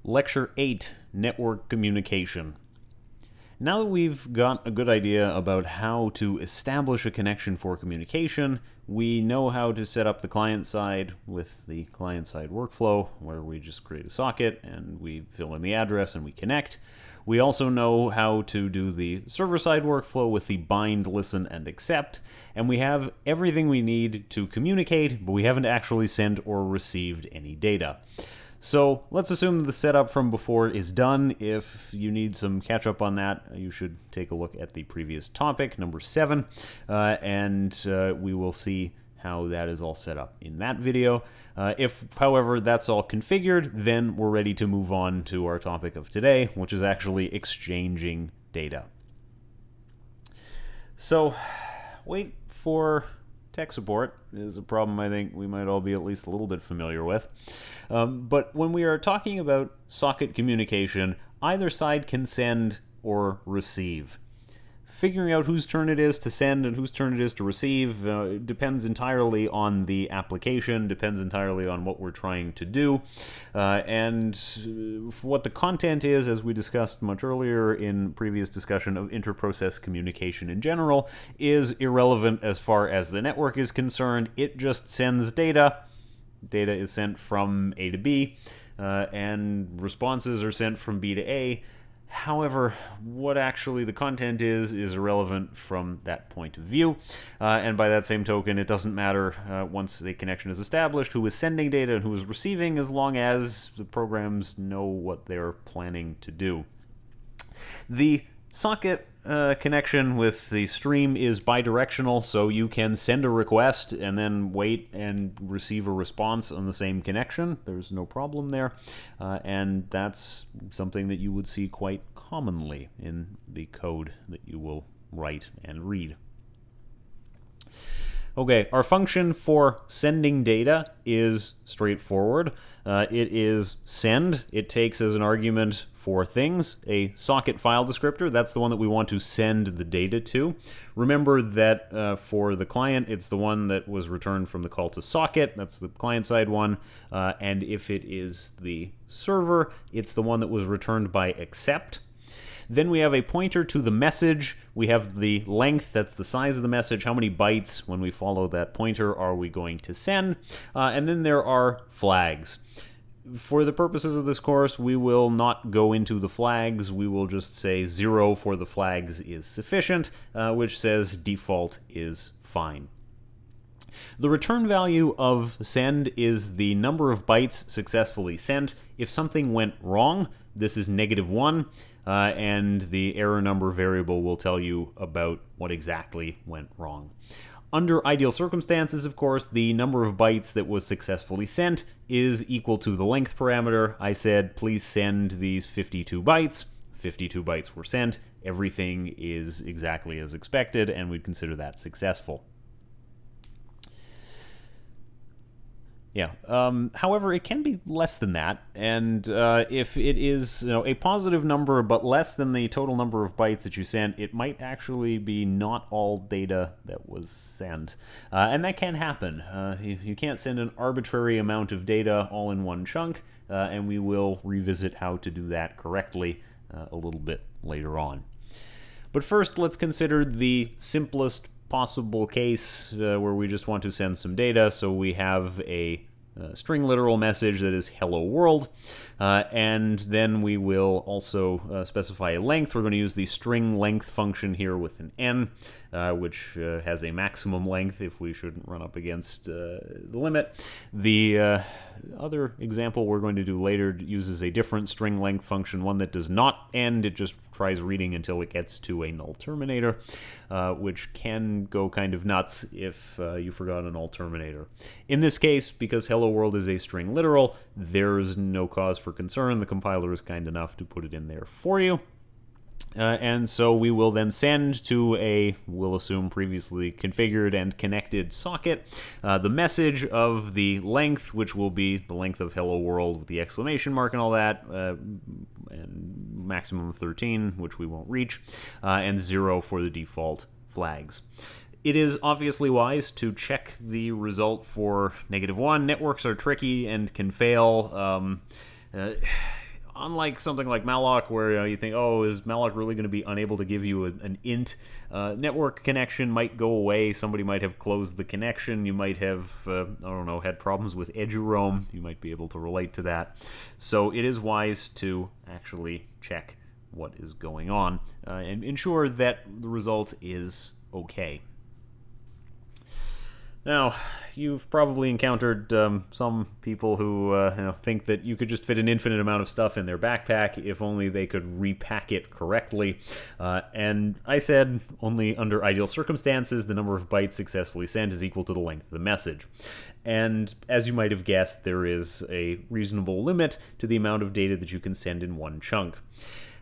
Lecture 8, Network Communication. Now that we've got a good idea about how to establish a connection for communication, we know how to set up the client side with the client side workflow, where we just create a socket and we fill in the address and we connect. We also know how to do the server-side workflow with the bind, listen, and accept, and we have everything we need to communicate, but we haven't actually sent or received any data. So let's assume the setup from before is done. If you need some catch up on that, you should take a look at the previous topic, number 7, and we will see how that is all set up in that video. If, however, that's all configured, then we're ready to move on to our topic of today, which is actually exchanging data. So, wait for tech support is a problem I think we might all be at least a little bit familiar with. But when we are talking about socket communication, either side can send or receive. Figuring out whose turn it is to send and whose turn it is to receive depends entirely on the application, depends entirely on what we're trying to do, and what the content is, as we discussed much earlier in previous discussion of inter-process communication in general, is irrelevant as far as the network is concerned. It just sends data. Data is sent from A to B, and responses are sent from B to A. However, what actually the content is irrelevant from that point of view. And by that same token, it doesn't matter once the connection is established who is sending data and who is receiving, as long as the programs know what they're planning to do. The socket connection with the stream is bidirectional, so you can send a request and then wait and receive a response on the same connection. There's no problem there, and that's something that you would see quite commonly in the code that you will write and read. Okay, our function for sending data is straightforward. It is send. It takes as an argument 4 things. A socket file descriptor, that's the one that we want to send the data to. Remember that for the client, it's the one that was returned from the call to socket. That's the client-side one. And if it is the server, it's the one that was returned by accept. Then we have a pointer to the message. We have the length, that's the size of the message. How many bytes, when we follow that pointer, are we going to send? And then there are flags. For the purposes of this course, we will not go into the flags. We will just say 0 for the flags is sufficient, which says default is fine. The return value of send is the number of bytes successfully sent. If something went wrong, this is -1, and the error number variable will tell you about what exactly went wrong. Under ideal circumstances, of course, the number of bytes that was successfully sent is equal to the length parameter. I said, please send these 52 bytes. 52 bytes were sent. Everything is exactly as expected, and we'd consider that successful. Yeah. However, it can be less than that, and if it is a positive number but less than the total number of bytes that you sent, it might actually be not all data that was sent, and that can happen. You can't send an arbitrary amount of data all in one chunk, and we will revisit how to do that correctly a little bit later on. But first, let's consider the simplest possible case where we just want to send some data. So we have a string literal message that is hello world, and then we will also specify a length. We're going to use the string length function here with an n, which has a maximum length if we shouldn't run up against the limit. The other example we're going to do later uses a different string length function, one that does not end. It just tries reading until it gets to a null terminator, which can go kind of nuts if you forgot a null terminator. In this case, because hello world is a string literal, there's no cause for concern. The compiler is kind enough to put it in there for you. And so we will then send to a, we'll assume, previously configured and connected socket the message of the length, which will be the length of hello world with the exclamation mark and all that, and maximum of 13, which we won't reach, and 0 for the default flags. It is obviously wise to check the result for -1. Networks are tricky and can fail. unlike something like malloc, where you think, oh, is malloc really going to be unable to give you an int? Network connection might go away. Somebody might have closed the connection. You might have, I don't know, had problems with eduroam. You might be able to relate to that. So it is wise to actually check what is going on and ensure that the result is okay. Now, you've probably encountered some people who think that you could just fit an infinite amount of stuff in their backpack if only they could repack it correctly. And I said only under ideal circumstances the number of bytes successfully sent is equal to the length of the message. And as you might have guessed, there is a reasonable limit to the amount of data that you can send in one chunk.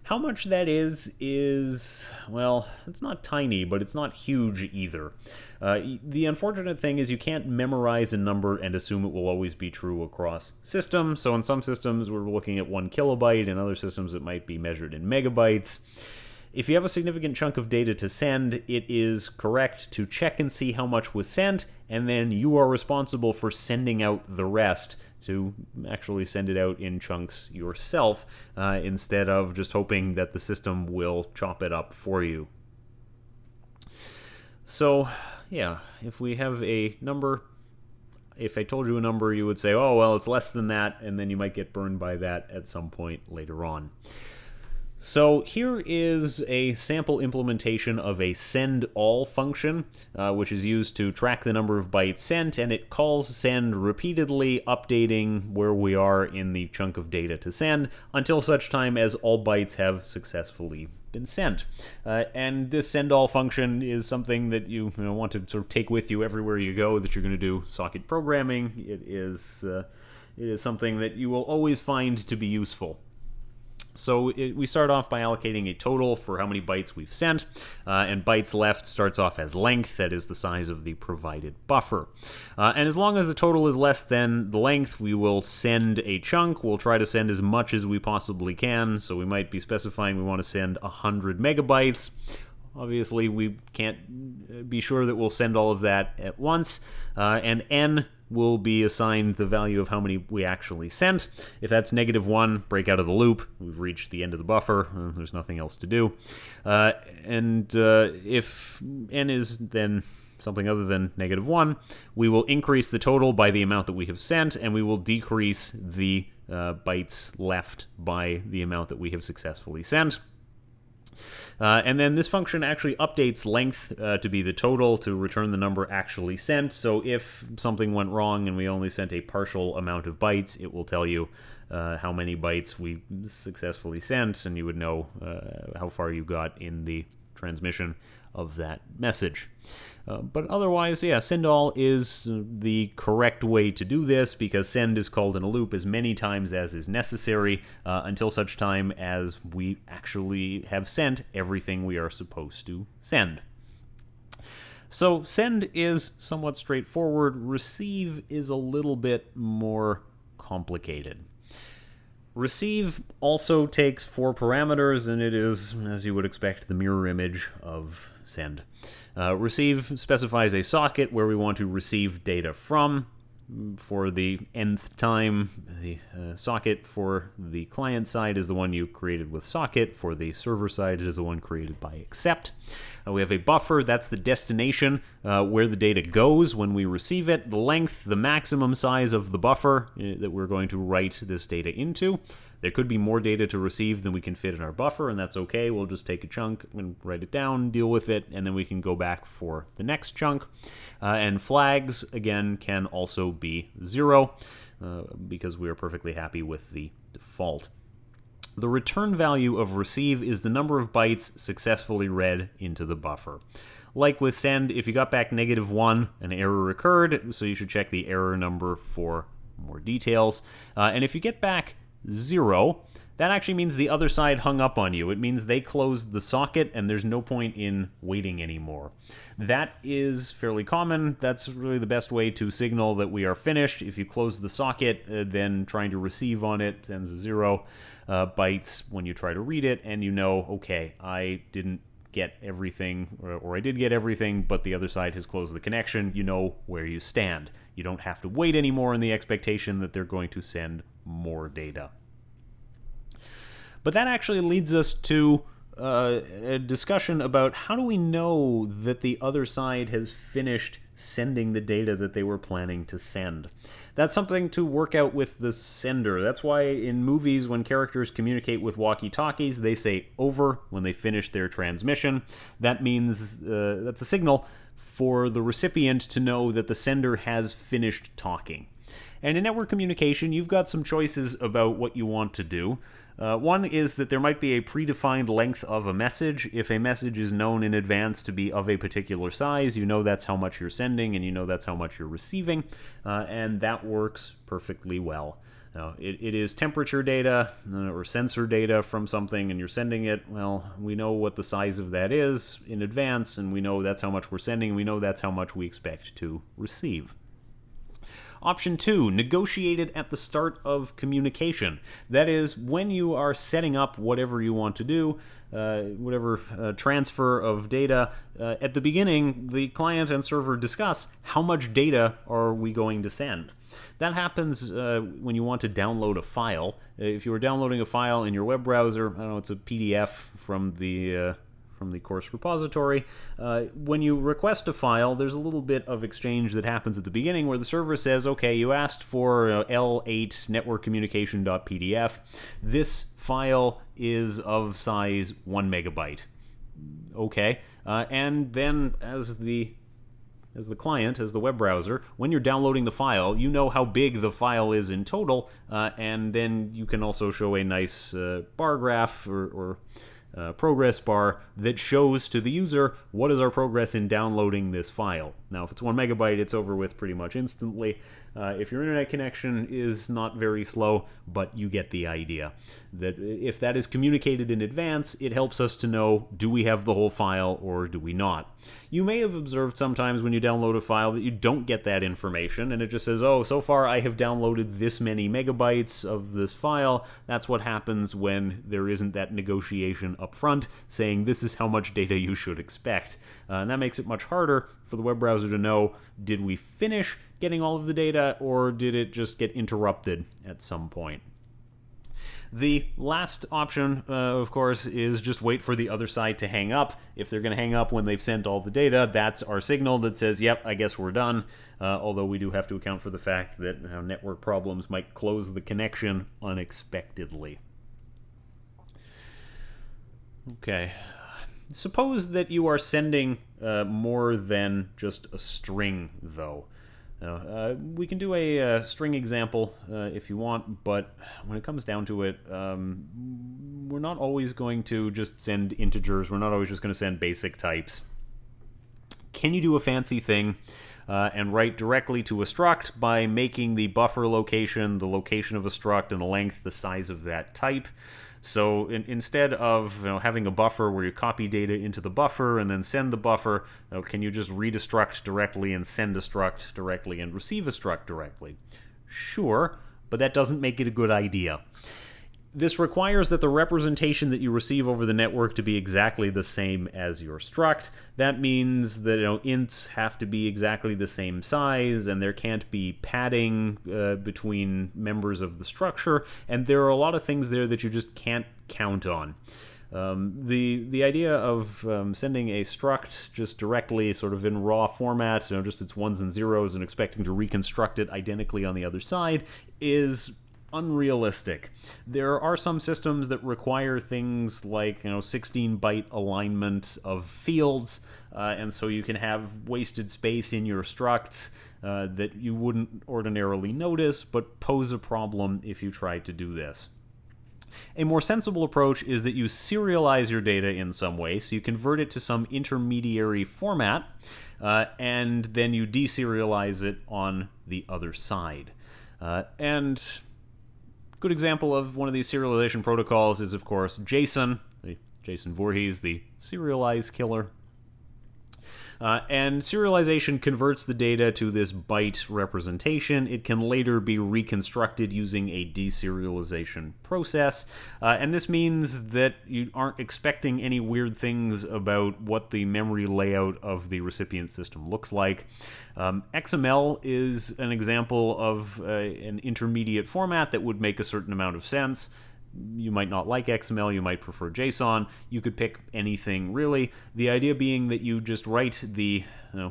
How much that is, well, it's not tiny, but it's not huge either. The unfortunate thing is you can't memorize a number and assume it will always be true across systems. So in some systems, we're looking at 1 kilobyte. In other systems, it might be measured in megabytes. If you have a significant chunk of data to send, it is correct to check and see how much was sent, and then you are responsible for sending out the rest, to actually send it out in chunks yourself instead of just hoping that the system will chop it up for you. So, yeah, if we have a number, if I told you a number, you would say, oh, well, it's less than that, and then you might get burned by that at some point later on. So here is a sample implementation of a send_all function, which is used to track the number of bytes sent, and it calls send repeatedly, updating where we are in the chunk of data to send until such time as all bytes have successfully been sent. And this send_all function is something that you want to sort of take with you everywhere you go that you're going to do socket programming. It is something that you will always find to be useful. So we start off by allocating a total for how many bytes we've sent, and bytes left starts off as length, that is the size of the provided buffer. And as long as the total is less than the length, we will send a chunk. We'll try to send as much as we possibly can, so we might be specifying we want to send 100 megabytes. Obviously, we can't be sure that we'll send all of that at once, and n will be assigned the value of how many we actually sent. If that's -1, break out of the loop. We've reached the end of the buffer. There's nothing else to do. And if n is then something other than -1, we will increase the total by the amount that we have sent, and we will decrease the bytes left by the amount that we have successfully sent. And then this function actually updates length to be the total to return the number actually sent. So if something went wrong and we only sent a partial amount of bytes, it will tell you how many bytes we successfully sent, and you would know how far you got in the transmission of that message. But otherwise, yeah, send_all is the correct way to do this, because send is called in a loop as many times as is necessary until such time as we actually have sent everything we are supposed to send. So send is somewhat straightforward. Receive is a little bit more complicated. Receive also takes 4 parameters, and it is, as you would expect, the mirror image of send. Receive specifies a socket where we want to receive data from. For the nth time, the socket for the client side is the one you created with socket. For the server side, it is the one created by accept. We have a buffer. That's the destination where the data goes when we receive it. The length, the maximum size of the buffer that we're going to write this data into. There could be more data to receive than we can fit in our buffer, and that's okay. We'll just take a chunk and write it down, deal with it, and then we can go back for the next chunk. And flags, again, can also be 0 because we are perfectly happy with the default. The return value of receive is the number of bytes successfully read into the buffer. Like with send, if you got back -1, an error occurred, so you should check the error number for more details. And if you get back 0, that actually means the other side hung up on you. It means they closed the socket and there's no point in waiting anymore. That is fairly common. That's really the best way to signal that we are finished. If you close the socket, then trying to receive on it sends a 0 bytes when you try to read it, and you know, okay, I didn't get everything, or I did get everything, but the other side has closed the connection. You know where you stand. You don't have to wait anymore in the expectation that they're going to send more data. But that actually leads us to a discussion about how do we know that the other side has finished sending the data that they were planning to send. That's something to work out with the sender. That's why in movies, when characters communicate with walkie-talkies, they say over when they finish their transmission. That means that's a signal for the recipient to know that the sender has finished talking. And in network communication, you've got some choices about what you want to do. One is that there might be a predefined length of a message. If a message is known in advance to be of a particular size, you know that's how much you're sending, and you know that's how much you're receiving, and that works perfectly well. Now, it is temperature data or sensor data from something, and you're sending it. Well, we know what the size of that is in advance, and we know that's how much we're sending, and we know that's how much we expect to receive. Option 2, negotiate it at the start of communication. That is, when you are setting up whatever you want to do, whatever transfer of data, at the beginning, the client and server discuss how much data are we going to send. That happens when you want to download a file. If you were downloading a file in your web browser, I don't know, it's a PDF from the course repository. When you request a file, there's a little bit of exchange that happens at the beginning where the server says, okay, you asked for L8 networkcommunication.pdf. This file is of size 1 megabyte. Okay. And then as the client, as the web browser, when you're downloading the file, you know how big the file is in total, and then you can also show a nice bar graph or progress bar that shows to the user what is our progress in downloading this file. Now, if it's 1 megabyte, it's over with pretty much instantly. If your internet connection is not very slow, but you get the idea. That if that is communicated in advance, it helps us to know, do we have the whole file or do we not? You may have observed sometimes when you download a file that you don't get that information, and it just says, oh, so far I have downloaded this many megabytes of this file. That's what happens when there isn't that negotiation up front saying this is how much data you should expect. And that makes it much harder for the web browser to know, did we finish getting all of the data, or did it just get interrupted at some point? The last option, of course, is just wait for the other side to hang up. If they're going to hang up when they've sent all the data, that's our signal that says, yep, I guess we're done. Although we do have to account for the fact that network problems might close the connection unexpectedly. Okay. Suppose that you are sending more than just a string, though. We can do a string example if you want, but when it comes down to it, we're not always going to just send integers. We're not always just going to send basic types. Can you do a fancy thing and write directly to a struct by making the buffer location, the location of a struct, and the length the size of that type? So instead of having a buffer where you copy data into the buffer and then send the buffer, can you just read a struct directly and send a struct directly and receive a struct directly? Sure, but that doesn't make it a good idea. This requires that the representation that you receive over the network to be exactly the same as your struct. That means that ints have to be exactly the same size, and there can't be padding between members of the structure, and there are a lot of things there that you just can't count on. The idea of sending a struct just directly sort of in raw format, just its ones and zeros, and expecting to reconstruct it identically on the other side is unrealistic. There are some systems that require things like 16-byte alignment of fields, and so you can have wasted space in your structs that you wouldn't ordinarily notice, but pose a problem if you tried to do this. A more sensible approach is that you serialize your data in some way, so you convert it to some intermediary format, and then you deserialize it on the other side. And good example of one of these serialization protocols is, of course, JSON, Jason Voorhees, the Serialize killer. And serialization converts the data to this byte representation. It can later be reconstructed using a deserialization process. And this means that you aren't expecting any weird things about what the memory layout of the recipient system looks like. XML is an example of an intermediate format that would make a certain amount of sense. you might not like XML, you might prefer JSON. You could pick anything, really. The idea being that you just write the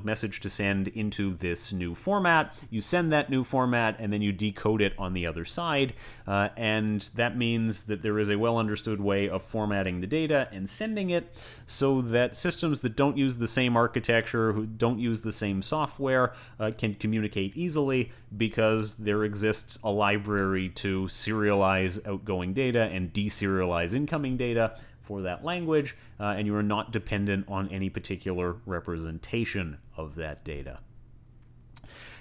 message to send into this new format, you send that new format, and then you decode it on the other side, and that means that there is a well-understood way of formatting the data and sending it so that systems that don't use the same architecture, who don't use the same software, can communicate easily, because there exists a library to serialize outgoing data and deserialize incoming data for that language, and you are not dependent on any particular representation of that data.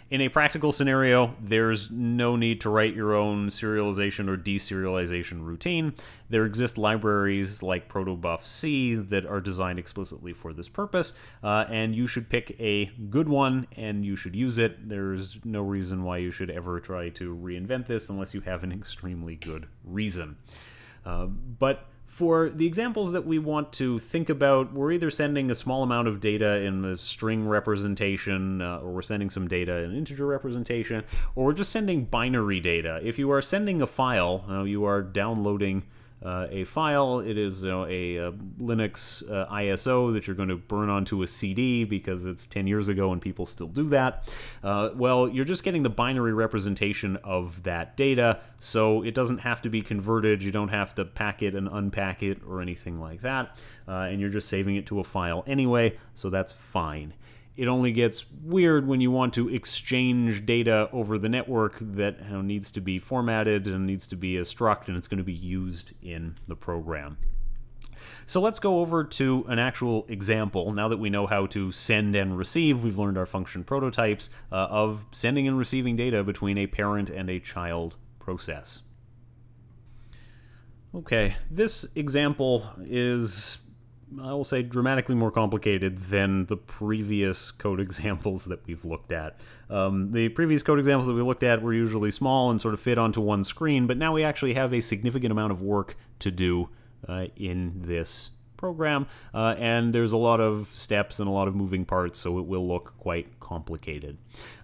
In a practical scenario, there's no need to write your own serialization or deserialization routine. There exist libraries like protobuf that are designed explicitly for this purpose, and you should pick a good one and you should use it. There's no reason why you should ever try to reinvent this unless you have an extremely good reason. But for the examples that we want to think about, we're either sending a small amount of data in a string representation, or we're sending some data in integer representation, or we're just sending binary data. If you are sending a file, you are downloading a file. It is a Linux ISO that you're going to burn onto a CD because it's 10 years ago and people still do that. Well, you're just getting the binary representation of that data, so it doesn't have to be converted. You don't have to pack it and unpack it or anything like that, and you're just saving it to a file anyway, so that's fine. It only gets weird when you want to exchange data over the network that needs to be formatted and needs to be a struct, and it's going to be used in the program. So let's go over to an actual example. Now that we know how to send and receive, we've learned our function prototypes of sending and receiving data between a parent and a child process. Okay, this example is, I will say, dramatically more complicated than the previous code examples that we've looked at. The previous code examples that we looked at were usually small and sort of fit onto one screen, but now we actually have a significant amount of work to do in this program, and there's a lot of steps and a lot of moving parts, so it will look quite complicated.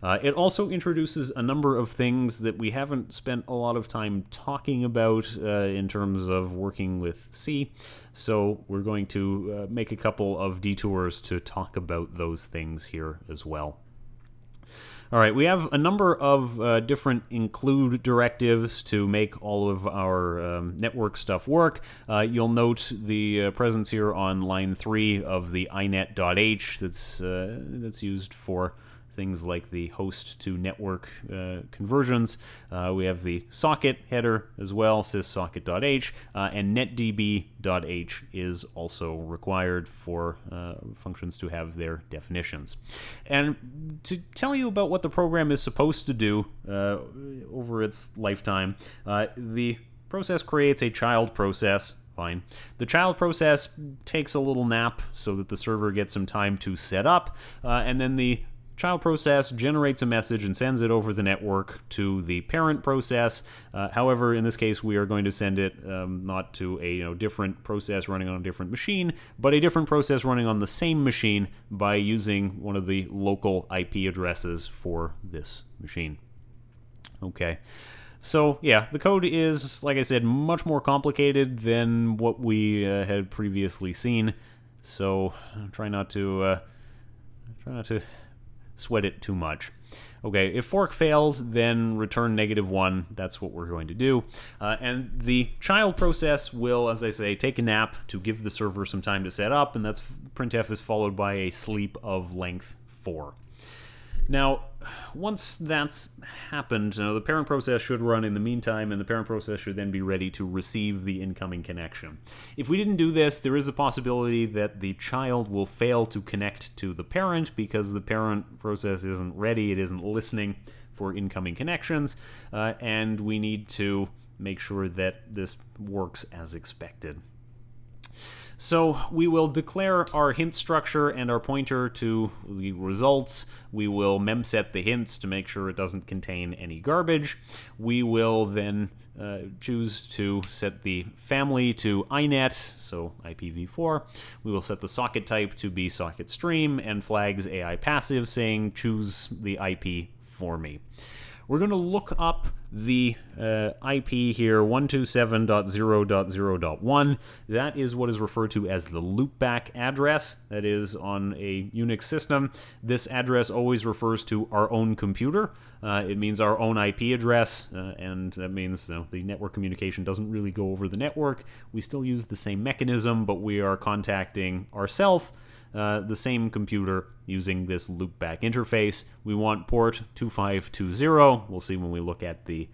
It also introduces a number of things that we haven't spent a lot of time talking about in terms of working with C, so we're going to make a couple of detours to talk about those things here as well. All right, we have a number of different include directives to make all of our network stuff work. You'll note the presence here on line 3 of the inet.h that's used for things like the host to network conversions. We have the socket header as well, syssocket.h, and netdb.h is also required for functions to have their definitions. And to tell you about what the program is supposed to do over its lifetime, the process creates a child process. Fine. The child process takes a little nap so that the server gets some time to set up, and then the child process generates a message and sends it over the network to the parent process. However, in this case, we are going to send it not to a different process running on a different machine, but a different process running on the same machine by using one of the local IP addresses for this machine. Okay. So, yeah, the code is, like I said, much more complicated than what we had previously seen. So, try not to sweat it too much. Okay, if fork failed, then return -1. That's what we're going to do. And the child process will, as I say, take a nap to give the server some time to set up, and that's printf is followed by a sleep of length 4. Now, once that's happened, the parent process should run in the meantime, and the parent process should then be ready to receive the incoming connection. If we didn't do this, there is a possibility that the child will fail to connect to the parent because the parent process isn't ready, it isn't listening for incoming connections, and we need to make sure that this works as expected. So we will declare our hint structure and our pointer to the results. We will memset the hints to make sure it doesn't contain any garbage. We will then choose to set the family to inet, so IPv4. We will set the socket type to be socket stream and flags AI passive saying choose the IP for me. we're going to look up the IP here, 127.0.0.1. That is what is referred to as the loopback address. That is, on a Unix system, this address always refers to our own computer. It means our own IP address, and that means the network communication doesn't really go over the network. We still use the same mechanism, but we are contacting ourselves, the same computer, using this loopback interface. We want port 2520. We'll see when we look at the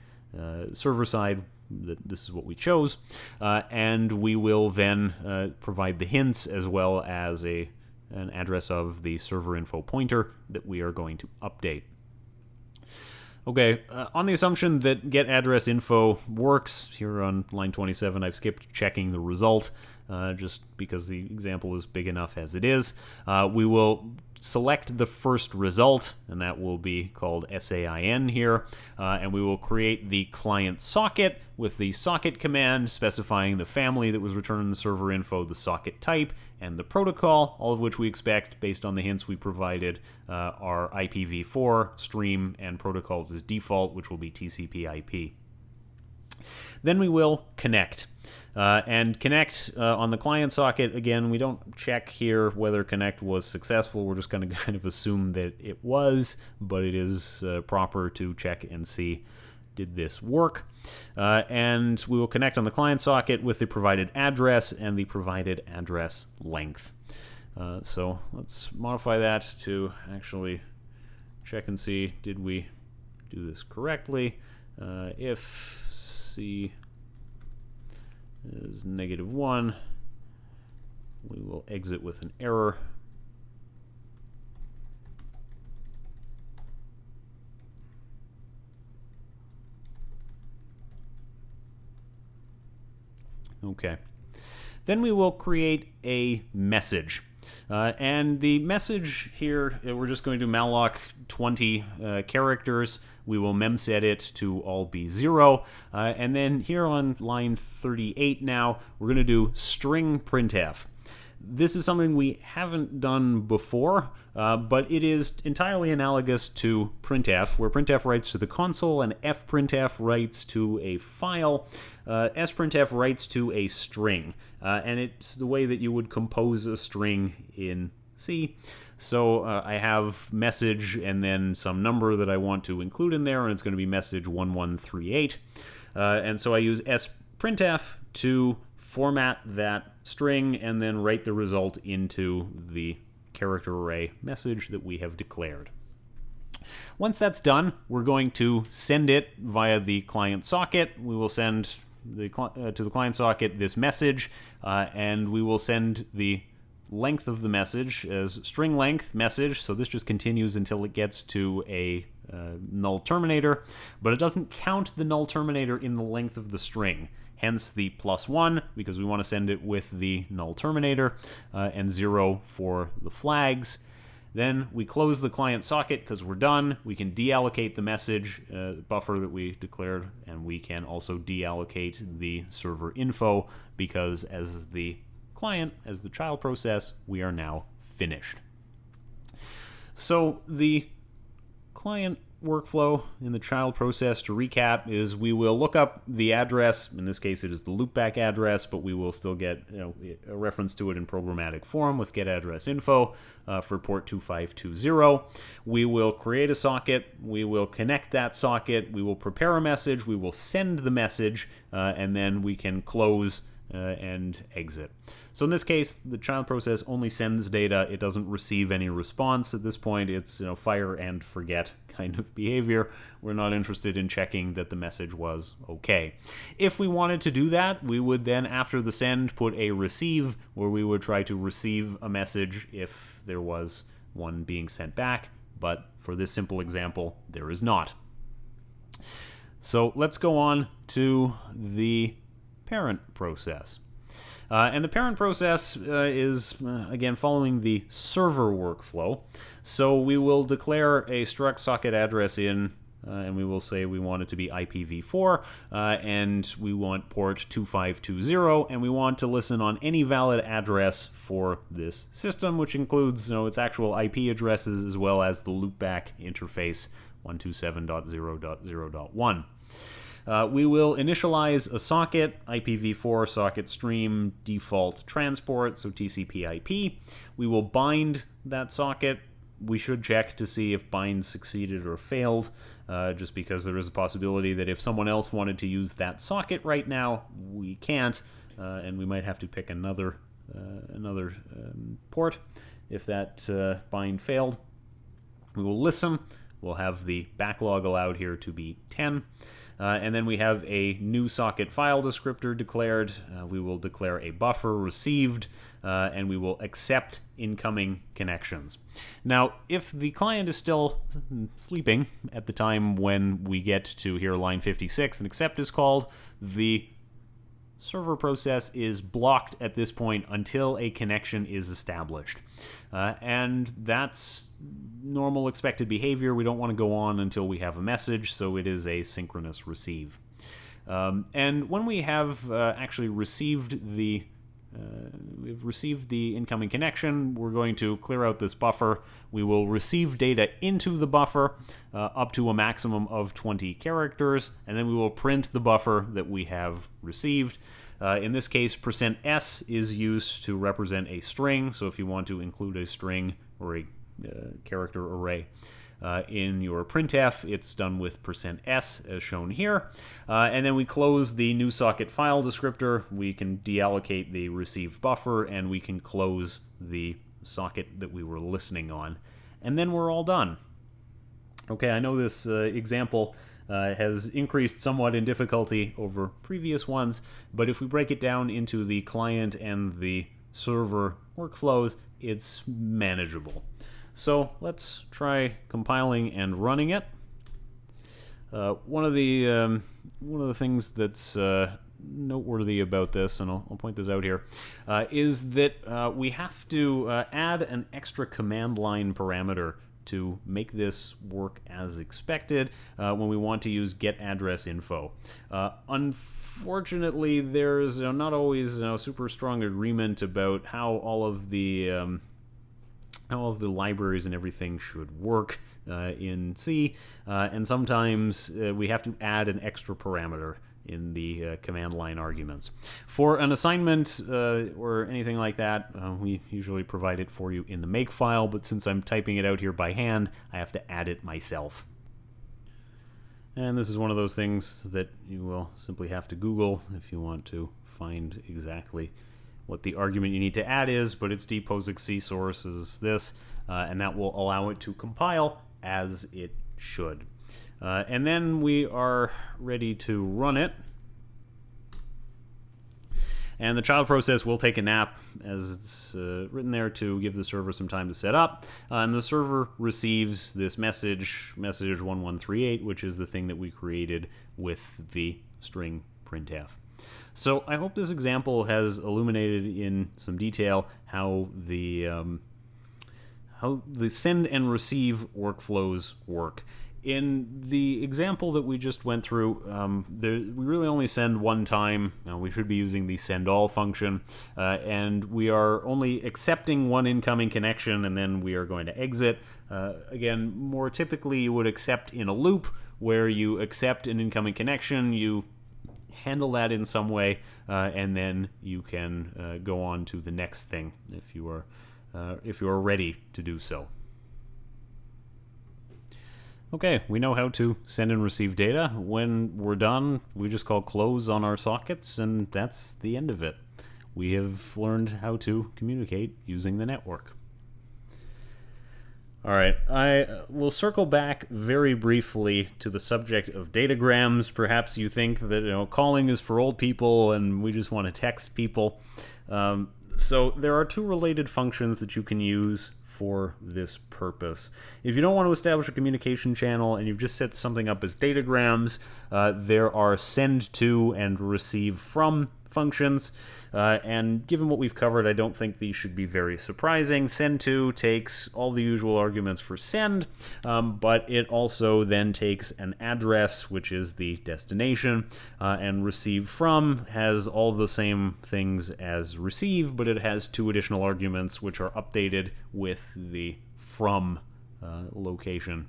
server side that this is what we chose. And we will then provide the hints as well as an address of the server info pointer that we are going to update. Okay, on the assumption that get address info works, here on line 27 I've skipped checking the result, just because the example is big enough as it is. We will select the first result, and that will be called SAIN here, and we will create the client socket with the socket command specifying the family that was returned in the server info, the socket type, and the protocol, all of which we expect, based on the hints we provided, are IPv4, stream, and protocols as default, which will be TCP/IP. Then we will connect. And connect on the client socket, again, we don't check here whether connect was successful. We're just going to kind of assume that it was, but it is proper to check and see, did this work? And we will connect on the client socket with the provided address and the provided address length. So let's modify that to actually check and see, did we do this correctly? If C is -1, we will exit with an error. Okay. Then we will create a message. And the message here, we're just going to malloc 20 characters. We will memset it to all be 0. And then here on line 38 now, we're going to do string printf. This is something we haven't done before, but it is entirely analogous to printf, where printf writes to the console and fprintf writes to a file. Sprintf writes to a string, and it's the way that you would compose a string in C. So I have message and then some number that I want to include in there, and it's going to be message 1138. And so I use sprintf to format that string and then write the result into the character array message that we have declared. Once that's done, we're going to send it via the client socket. We will send to the client socket this message, and we will send the length of the message as string length message. So this just continues until it gets to a null terminator, but it doesn't count the null terminator in the length of the string. Hence the +1, because we want to send it with the null terminator, and 0 for the flags. Then we close the client socket because we're done. We can deallocate the message buffer that we declared, and we can also deallocate the server info, because as the client, as the child process, we are now finished. So the client workflow in the child process, to recap, is we will look up the address. In this case, it is the loopback address, but we will still get a reference to it in programmatic form with get address info for port 2520. We will create a socket. We will connect that socket. We will prepare a message. We will send the message, and then we can close and exit. So in this case, the child process only sends data. It doesn't receive any response at this point. It's fire and forget kind of behavior. We're not interested in checking that the message was okay. If we wanted to do that, we would then, after the send, put a receive, where we would try to receive a message if there was one being sent back. But for this simple example, there is not. So let's go on to the parent process. And the parent process is, again, following the server workflow. So we will declare a struct socket address in, and we will say we want it to be IPv4, and we want port 2520, and we want to listen on any valid address for this system, which includes its actual IP addresses as well as the loopback interface 127.0.0.1. We will initialize a socket, IPv4 socket stream default transport, so TCP/IP. We will bind that socket. We should check to see if bind succeeded or failed, just because there is a possibility that if someone else wanted to use that socket right now, we can't, and we might have to pick another port if that bind failed. We will listen. We'll have the backlog allowed here to be 10. And then we have a new socket file descriptor declared. We will declare a buffer received, and we will accept incoming connections. Now, if the client is still sleeping at the time when we get to here line 56 and accept is called, the server process is blocked at this point until a connection is established. And that's normal expected behavior. We don't want to go on until we have a message, so it is a synchronous receive. And when we have actually received the incoming connection, we're going to clear out this buffer. We will receive data into the buffer up to a maximum of 20 characters, and then we will print the buffer that we have received. In this case, %s is used to represent a string, so if you want to include a string or a character array in your printf, it's done with %s as shown here. And then we close the new socket file descriptor. We can deallocate the received buffer, and we can close the socket that we were listening on. And then we're all done. Okay, I know this example has increased somewhat in difficulty over previous ones, but if we break it down into the client and the server workflows, it's manageable. So let's try compiling and running it. One of the things that's noteworthy about this, and I'll point this out here, is that we have to add an extra command line parameter to make this work as expected when we want to use get address info. Unfortunately, there's not always super strong agreement about how all of the libraries and everything should work in C, and sometimes we have to add an extra parameter in the command line arguments. For an assignment or anything like that, we usually provide it for you in the make file, but since I'm typing it out here by hand, I have to add it myself. And this is one of those things that you will simply have to Google if you want to find exactly what the argument you need to add is, but its dposixc source is this, and that will allow it to compile as it should. And then we are ready to run it. And the child process will take a nap, as it's written there, to give the server some time to set up. And the server receives this message 1138, which is the thing that we created with the string printf. So I hope this example has illuminated in some detail how the send and receive workflows work. In the example that we just went through, we really only send one time. Now, we should be using the send-all function, and we are only accepting one incoming connection, and then we are going to exit. Again, more typically, you would accept in a loop, where you accept an incoming connection, you handle that in some way, and then you can go on to the next thing if you are ready to do so. Okay, we know how to send and receive data. When we're done, we just call close on our sockets, and that's the end of it. We have learned how to communicate using the network. All right, I will circle back very briefly to the subject of datagrams. Perhaps you think that calling is for old people and we just want to text people. So there are two related functions that you can use for this purpose. If you don't want to establish a communication channel and you've just set something up as datagrams, there are send to and receive from functions. And given what we've covered, I don't think these should be very surprising. Send to takes all the usual arguments for send, but it also then takes an address, which is the destination, and receive from has all the same things as receive, but it has two additional arguments which are updated with the from location.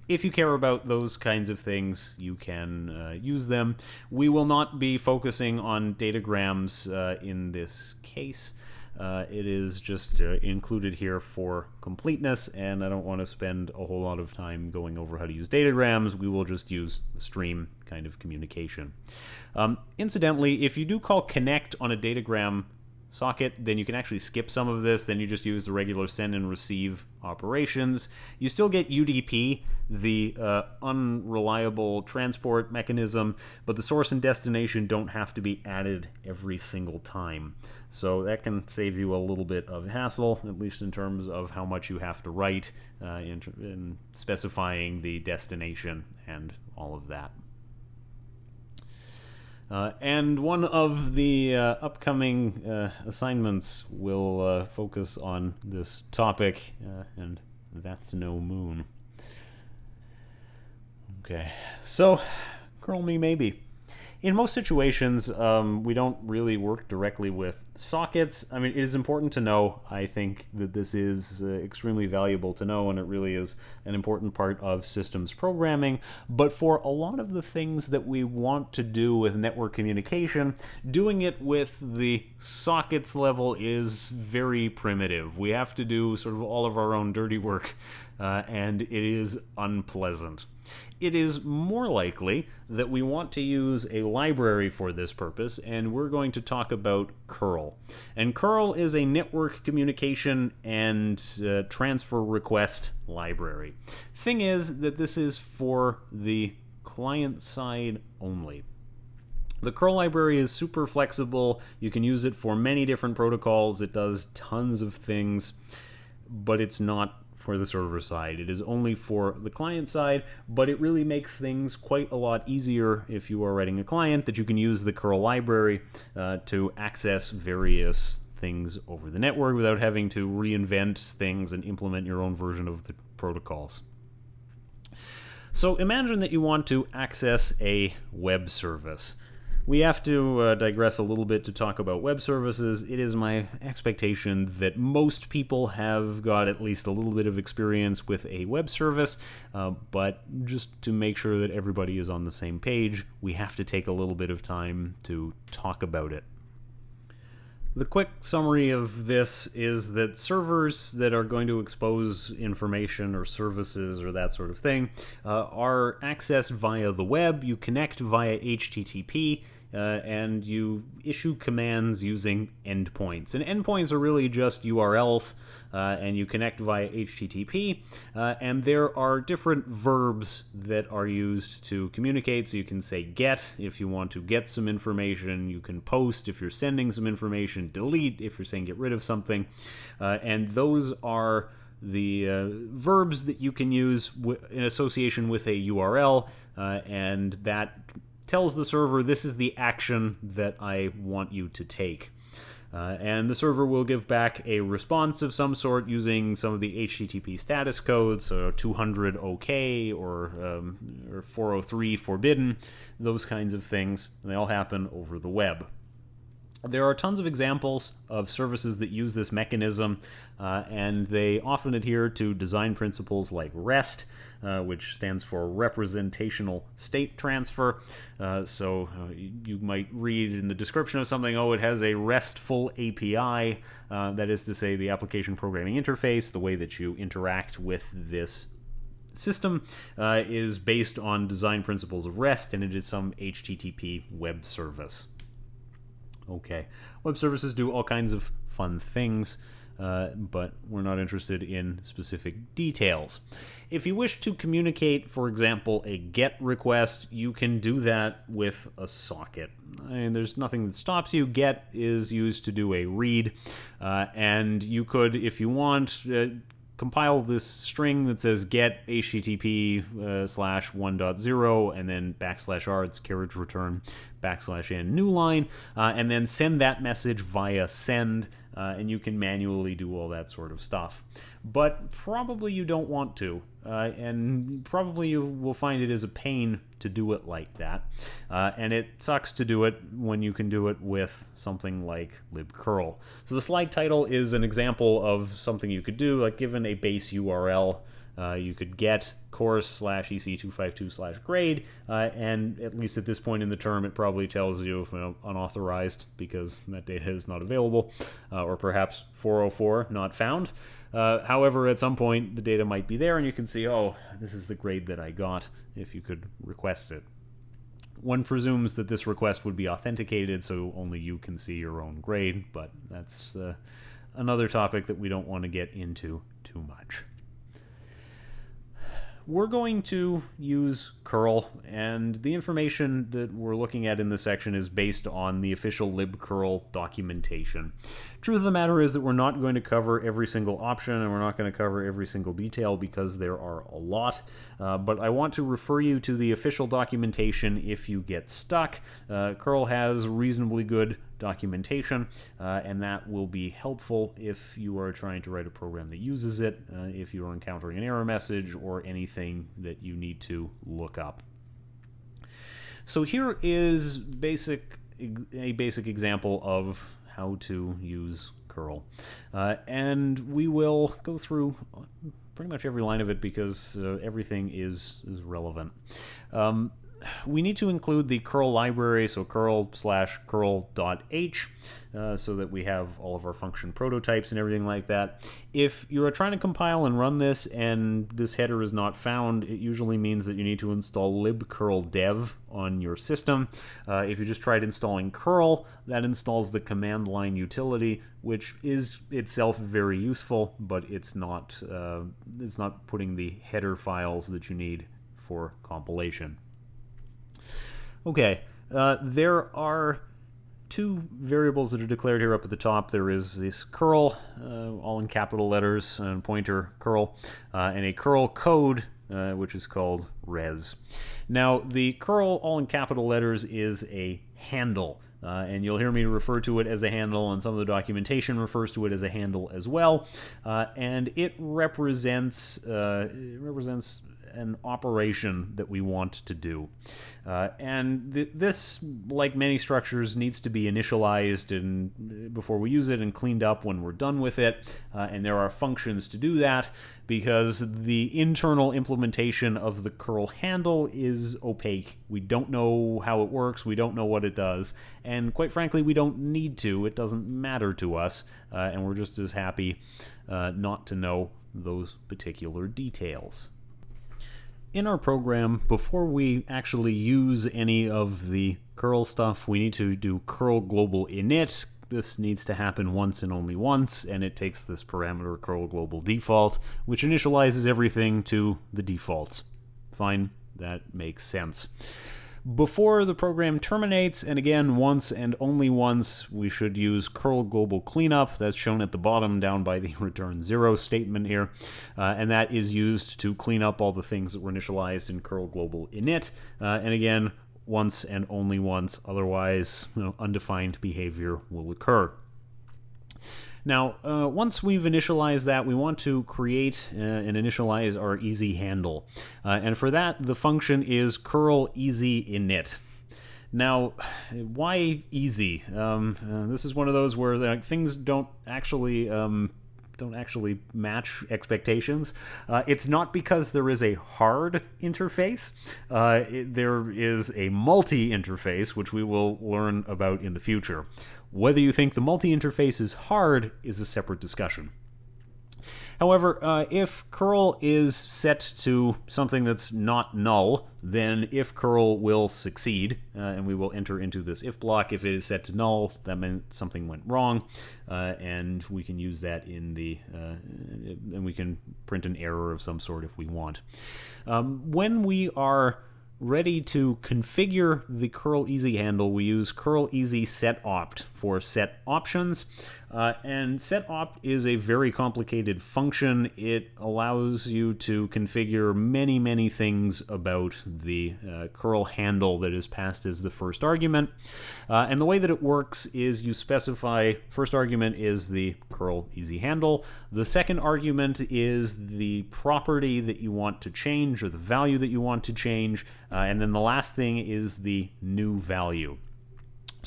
if you care about those kinds of things, you can use them. We will not be focusing on datagrams in this case. It is just included here for completeness, and I don't want to spend a whole lot of time going over how to use datagrams. We will just use the stream kind of communication. Incidentally, if you do call connect on a datagram socket, then you can actually skip some of this. Then you just use the regular send and receive operations. You still get UDP, the unreliable transport mechanism, but the source and destination don't have to be added every single time. So that can save you a little bit of hassle, at least in terms of how much you have to write in specifying the destination and all of that. And one of the upcoming assignments will focus on this topic, and that's no moon. Okay, so curl me maybe. In most situations, we don't really work directly with sockets. I mean, it is important to know. I think that this is extremely valuable to know, and it really is an important part of systems programming. But for a lot of the things that we want to do with network communication, doing it with the sockets level is very primitive. We have to do sort of all of our own dirty work, and it is unpleasant. It is more likely that we want to use a library for this purpose, and we're going to talk about curl. And curl is a network communication and transfer request library. Thing is that this is for the client side only. The curl library is super flexible. You can use it for many different protocols. It does tons of things, but it's not for the server side. It is only for the client side, but it really makes things quite a lot easier if you are writing a client that you can use the curl library to access various things over the network without having to reinvent things and implement your own version of the protocols. So imagine that you want to access a web service. We have to digress a little bit to talk about web services. It is my expectation that most people have got at least a little bit of experience with a web service, but just to make sure that everybody is on the same page, we have to take a little bit of time to talk about it. The quick summary of this is that servers that are going to expose information or services or that sort of thing are accessed via the web. You connect via HTTP, and you issue commands using endpoints. And endpoints are really just URLs, and you connect via HTTP, and there are different verbs that are used to communicate. So you can say get if you want to get some information, you can post if you're sending some information, delete if you're saying get rid of something, and those are the verbs that you can use in association with a URL, and that tells the server this is the action that I want you to take. And the server will give back a response of some sort using some of the HTTP status codes, so 200 OK or 403 forbidden, those kinds of things. And they all happen over the web. There are tons of examples of services that use this mechanism, and they often adhere to design principles like REST, which stands for Representational State Transfer. So you might read in the description of something, oh, it has a RESTful API, that is to say the application programming interface, the way that you interact with this system is based on design principles of REST, and it is some HTTP web service. Okay, web services do all kinds of fun things, but we're not interested in specific details. If you wish to communicate, for example, a GET request, you can do that with a socket. I mean, there's nothing that stops you. GET is used to do a read, and you could, if you want, compile this string that says get HTTP /1.0 and then /r, it's carriage return, /n new line, and then send that message via send, and you can manually do all that sort of stuff. But probably you don't want to, and probably you will find it is a pain to do it like that, and it sucks to do it when you can do it with something like libcurl. So the slide title is an example of something you could do, like given a base URL, You could get course/ECE252/grade, and at least at this point in the term, it probably tells you, unauthorized because that data is not available, or perhaps 404 not found. However, at some point, the data might be there, and you can see, oh, this is the grade that I got, if you could request it. One presumes that this request would be authenticated, so only you can see your own grade, but that's another topic that we don't want to get into too much. We're going to use curl, and the information that we're looking at in this section is based on the official libcurl documentation. Truth of the matter is that we're not going to cover every single option, and we're not going to cover every single detail because there are a lot, but I want to refer you to the official documentation if you get stuck. Curl has reasonably good documentation, and that will be helpful if you are trying to write a program that uses it, if you are encountering an error message or anything that you need to look up. So here is a basic example of how to use curl, and we will go through pretty much every line of it because everything is relevant. We need to include the curl library, so curl/curl.h, so that we have all of our function prototypes and everything like that. If you're trying to compile and run this and this header is not found, it usually means that you need to install libcurldev on your system. If you just tried installing curl, that installs the command line utility, which is itself very useful, but it's not putting the header files that you need for compilation. Okay, there are two variables that are declared here up at the top. There is this curl, all in capital letters, and pointer curl, and a curl code, which is called res. Now, the curl, all in capital letters, is a handle. And you'll hear me refer to it as a handle, and some of the documentation refers to it as a handle as well. And it represents an operation that we want to do. And this, like many structures, needs to be initialized before we use it and cleaned up when we're done with it. And there are functions to do that because the internal implementation of the curl handle is opaque. We don't know how it works. We don't know what it does. And quite frankly, we don't need to. It doesn't matter to us. And we're just as happy not to know those particular details. In our program, before we actually use any of the curl stuff, we need to do curl global init. This needs to happen once and only once, and it takes this parameter curl global default, which initializes everything to the default. Fine, that makes sense. Before the program terminates, and again once and only once, we should use curl global cleanup. That's shown at the bottom down by the return 0 statement here, and that is used to clean up all the things that were initialized in curl global init, and again once and only once, otherwise undefined behavior will occur. Now, once we've initialized that, we want to create and initialize our easy handle. And for that, the function is curl easy init. Now, why easy? This is one of those where things don't actually match expectations. It's not because there is a hard interface. There is a multi-interface, which we will learn about in the future. Whether you think the multi-interface is hard is a separate discussion. However, if curl is set to something that's not null, then if curl will succeed, and we will enter into this if block. If it is set to null, that meant something went wrong, and we can use that in the, and we can print an error of some sort if we want. When we are ready to configure the curl easy handle, we use curl easy set opt for set options. And set opt is a very complicated function. It allows you to configure many things about the curl handle that is passed as the first argument. And the way that it works is you specify, first argument is the curl easy handle. The second argument is the property that you want to change or the value that you want to change. And then the last thing is the new value.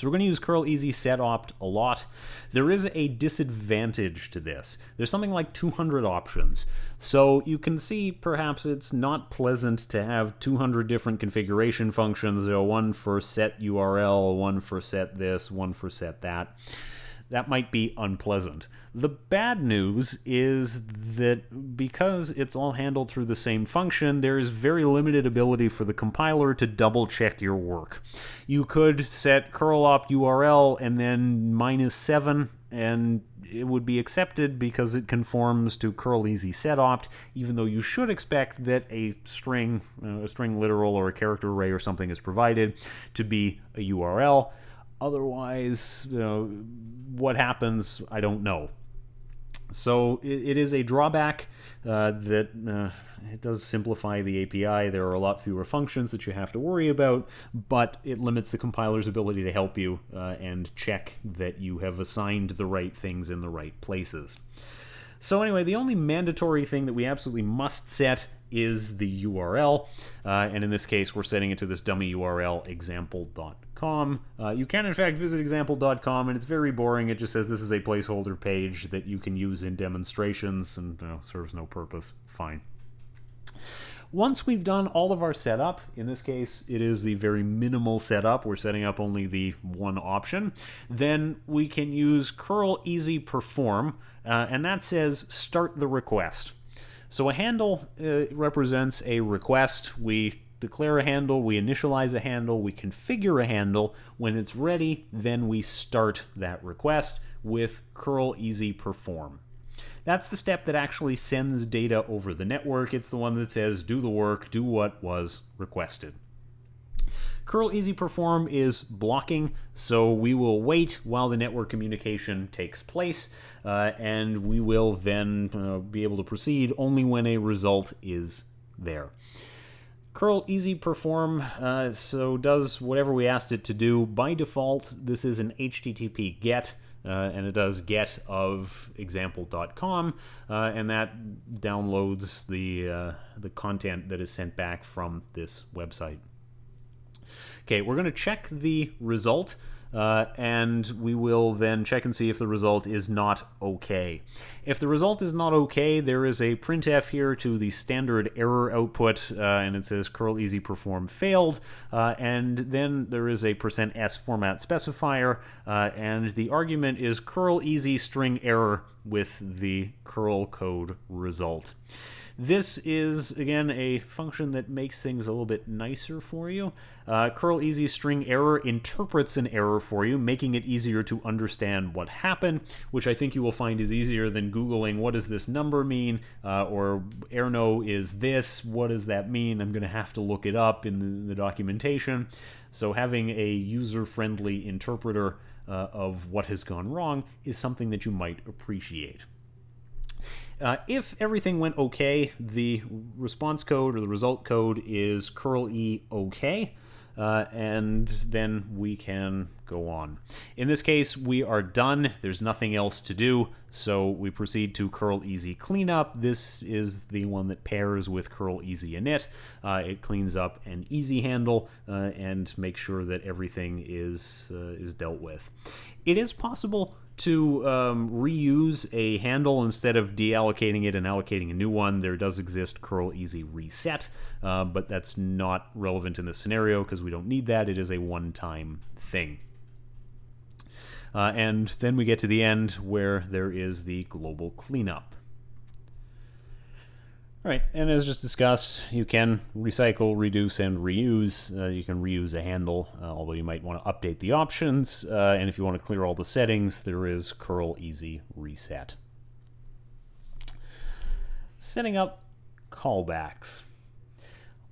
So we're going to use curl easy setopt a lot. There is a disadvantage to this. There's something like 200 options. So you can see perhaps it's not pleasant to have 200 different configuration functions, one for set URL, one for set this, one for set that. That might be unpleasant. The bad news is that because it's all handled through the same function, there is very limited ability for the compiler to double check your work. You could set curl opt URL and then -7, and it would be accepted because it conforms to curl easy setopt, even though you should expect that a string literal or a character array or something is provided to be a URL. Otherwise, what happens, I don't know. So it is a drawback that it does simplify the API. There are a lot fewer functions that you have to worry about, but it limits the compiler's ability to help you and check that you have assigned the right things in the right places. So anyway, the only mandatory thing that we absolutely must set is the URL, and in this case we're setting it to this dummy URL example.com. You can in fact visit example.com, and it's very boring. It just says this is a placeholder page that you can use in demonstrations and serves no purpose. Fine. Once we've done all of our setup, in this case it is the very minimal setup, we're setting up only the one option, then we can use curl easy perform, and that says start the request. So a handle represents a request. We declare a handle, we initialize a handle, we configure a handle. When it's ready, then we start that request with curl easy perform. That's the step that actually sends data over the network. It's the one that says do the work, do what was requested. Curl easy perform is blocking, so we will wait while the network communication takes place, and we will then be able to proceed only when a result is there. Curl easy perform so does whatever we asked it to do. By default, this is an HTTP GET, and it does get of example.com, and that downloads the content that is sent back from this website. Okay, we're going to check the result, and we will then check and see if the result is not okay. If the result is not okay, there is a printf here to the standard error output, and it says curl easy perform failed, and then there is a %s format specifier, and the argument is curl easy string error with the curl code result. This is, again, a function that makes things a little bit nicer for you. Curl easy string error interprets an error for you, making it easier to understand what happened, which I think you will find is easier than Googling what does this number mean, or Erno is this, what does that mean? I'm going to have to look it up in the documentation. So having a user-friendly interpreter of what has gone wrong is something that you might appreciate. If everything went okay, the response code or the result code is curl e okay, and then we can go on. In this case, we are done. There's nothing else to do, so we proceed to curl easy cleanup. This is the one that pairs with curl easy init. It cleans up an easy handle and makes sure that everything is dealt with. It is possible to reuse a handle instead of deallocating it and allocating a new one. There does exist curl easy reset, but that's not relevant in this scenario because we don't need that. It is a one-time thing. And then we get to the end where there is the global cleanup. All right, and as just discussed, you can recycle, reduce, and reuse. You can reuse a handle, although you might want to update the options. And if you want to clear all the settings, there is curl easy reset. Setting up callbacks.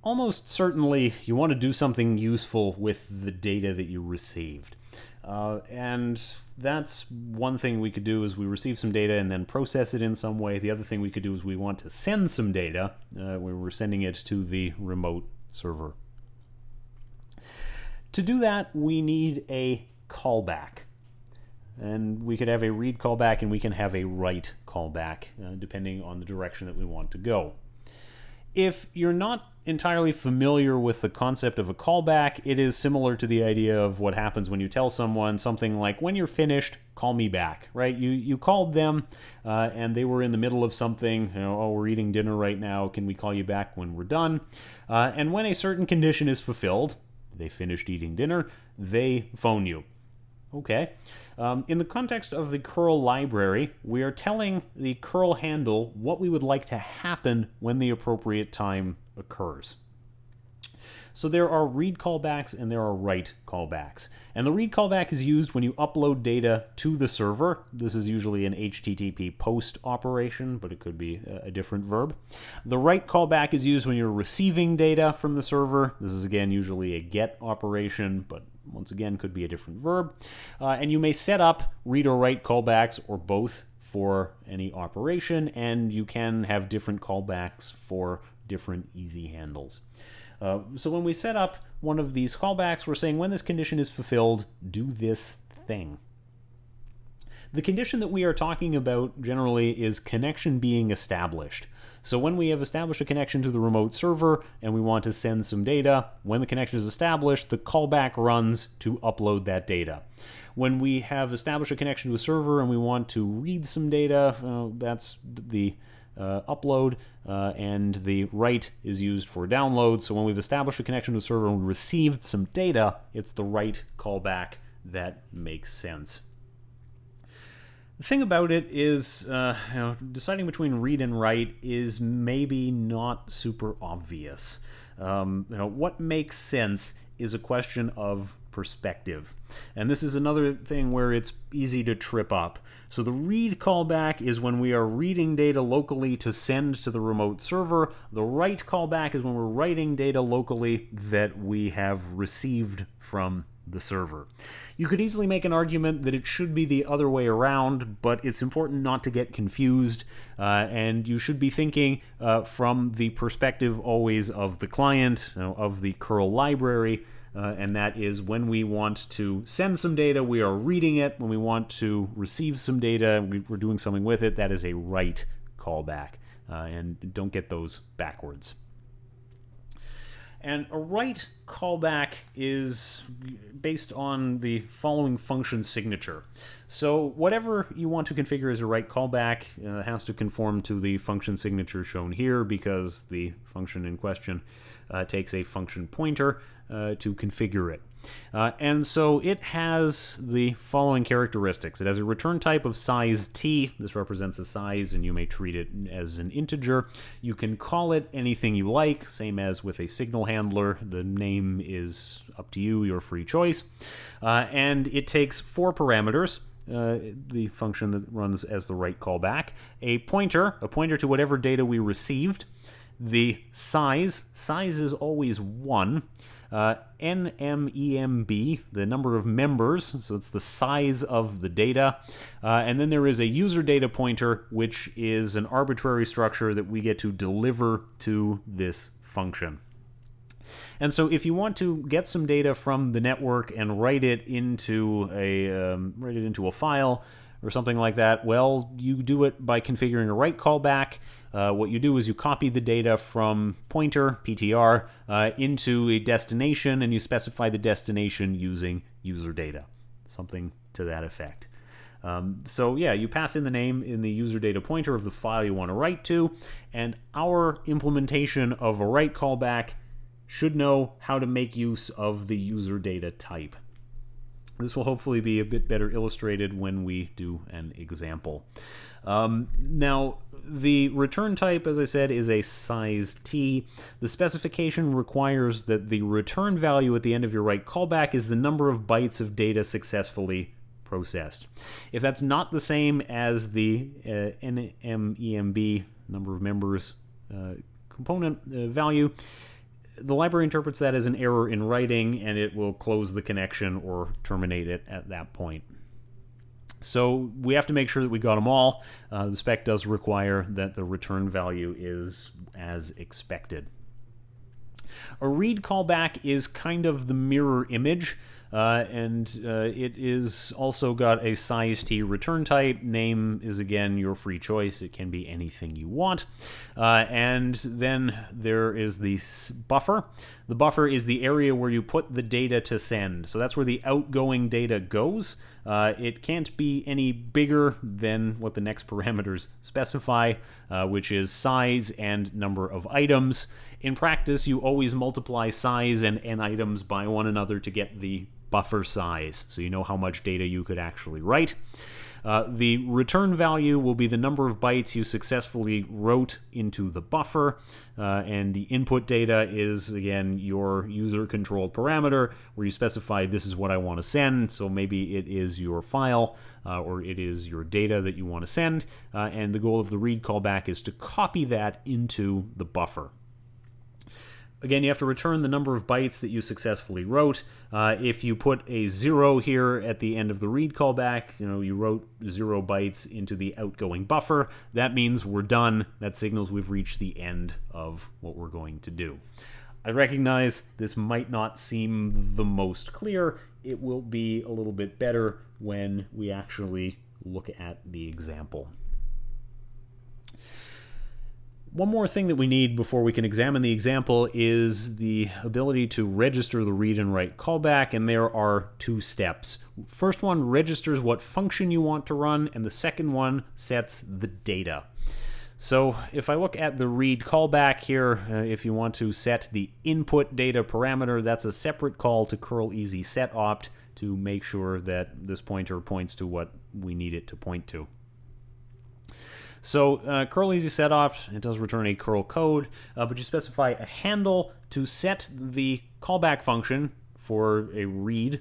Almost certainly, you want to do something useful with the data that you received. And that's one thing we could do is we receive some data and then process it in some way. The other thing we could do is we want to send some data where we're sending it to the remote server. To do that, we need a callback. And we could have a read callback and we can have a write callback, depending on the direction that we want to go. If you're not entirely familiar with the concept of a callback, it is similar to the idea of what happens when you tell someone something like, when you're finished, call me back, right? You called them and they were in the middle of something, oh, we're eating dinner right now, can we call you back when we're done? And when a certain condition is fulfilled, they finished eating dinner, they phone you. Okay. In the context of the curl library, we are telling the curl handle what we would like to happen when the appropriate time occurs. So there are read callbacks and there are write callbacks. And the read callback is used when you upload data to the server. This is usually an HTTP post operation, but it could be a different verb. The write callback is used when you're receiving data from the server. This is again usually a get operation, but once again could be a different verb. And you may set up read or write callbacks or both for any operation, and you can have different callbacks for different ECE handles. So when we set up one of these callbacks, we're saying when this condition is fulfilled, do this thing. The condition that we are talking about generally is connection being established. So when we have established a connection to the remote server and we want to send some data, when the connection is established, the callback runs to upload that data. When we have established a connection to a server and we want to read some data, that's the upload, and the write is used for download. So when we've established a connection to a server and we received some data, it's the write callback that makes sense. The thing about it is, deciding between read and write is maybe not super obvious. What makes sense is a question of perspective. And this is another thing where it's easy to trip up. So the read callback is when we are reading data locally to send to the remote server. The write callback is when we're writing data locally that we have received from the server. You could easily make an argument that it should be the other way around, but it's important not to get confused, and you should be thinking from the perspective always of the client, of the curl library, and that is when we want to send some data, we are reading it. When we want to receive some data, we're doing something with it, that is a write callback, and don't get those backwards. And a write callback is based on the following function signature. So whatever you want to configure as a write callback has to conform to the function signature shown here, because the function in question takes a function pointer to configure it. And so it has the following characteristics. It has a return type of size t. This represents a size, and you may treat it as an integer. You can call it anything you like, same as with a signal handler. The name is up to you, your free choice. And it takes 4 parameters. The function that runs as the write callback. A pointer to whatever data we received. The size is always 1. NMEMB, the number of members, so it's the size of the data. And then there is a user data pointer, which is an arbitrary structure that we get to deliver to this function. And so if you want to get some data from the network and write it into a file or something like that, well, you do it by configuring a write callback. What you do is you copy the data from pointer, PTR, into a destination, and you specify the destination using user data, something to that effect. So yeah, you pass in the name in the user data pointer of the file you want to write to, and our implementation of a write callback should know how to make use of the user data type. This will hopefully be a bit better illustrated when we do an example. Now, the return type, as I said, is a size t. The specification requires that the return value at the end of your write callback is the number of bytes of data successfully processed. If that's not the same as the NMEMB, number of members, component value, the library interprets that as an error in writing, and it will close the connection or terminate it at that point. So we have to make sure that we got them all. The spec does require that the return value is as expected. A read callback is kind of the mirror image. It is also got a size t return type. Name is again your free choice. It can be anything you want. And then there is the buffer. The buffer is the area where you put the data to send. So that's where the outgoing data goes. It can't be any bigger than what the next parameters specify, which is size and number of items. In practice, you always multiply size and n items by one another to get the buffer size, so you know how much data you could actually write. The return value will be the number of bytes you successfully wrote into the buffer, and the input data is, again, your user-controlled parameter where you specify this is what I want to send, so maybe it is your file or it is your data that you want to send, and the goal of the read callback is to copy that into the buffer. Again, you have to return the number of bytes that you successfully wrote. If you put a 0 here at the end of the read callback, you wrote 0 bytes into the outgoing buffer, that means we're done. That signals we've reached the end of what we're going to do. I recognize this might not seem the most clear. It will be a little bit better when we actually look at the example. One more thing that we need before we can examine the example is the ability to register the read and write callback, and there are 2 steps. First one registers what function you want to run, and the second one sets the data. So if I look at the read callback here, if you want to set the input data parameter, that's a separate call to curl easy set opt to make sure that this pointer points to what we need it to point to. So curl easy set opt, it does return a curl code, but you specify a handle to set the callback function for a read.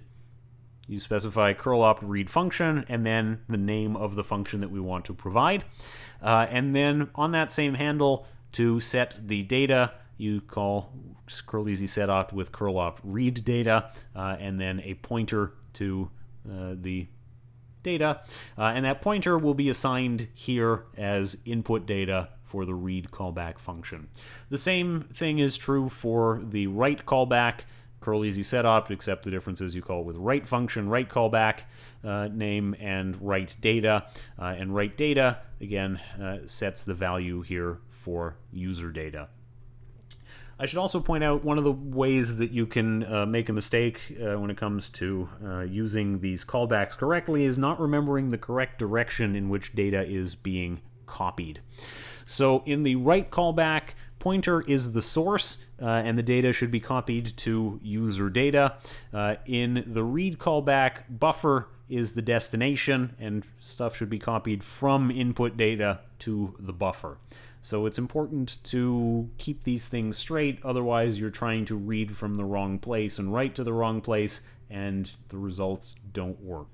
You specify curl opt read function and then the name of the function that we want to provide. And then on that same handle to set the data, you call curl easy set opt with curl opt read data and then a pointer to the data, and that pointer will be assigned here as input data for the read callback function. The same thing is true for the write callback, curl easy set opt, except the difference is you call it with write function, write callback name, and write data. And write data, again, sets the value here for user data. I should also point out one of the ways that you can make a mistake when it comes to using these callbacks correctly is not remembering the correct direction in which data is being copied. So in the write callback, pointer is the source, and the data should be copied to user data. In the read callback, buffer is the destination, and stuff should be copied from input data to the buffer. So it's important to keep these things straight, otherwise you're trying to read from the wrong place and write to the wrong place, and the results don't work.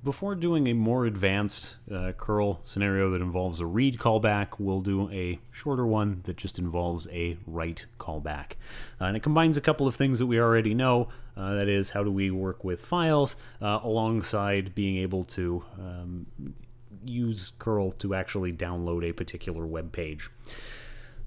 Before doing a more advanced curl scenario that involves a read callback, we'll do a shorter one that just involves a write callback. And it combines a couple of things that we already know, that is, how do we work with files, alongside being able to use curl to actually download a particular web page.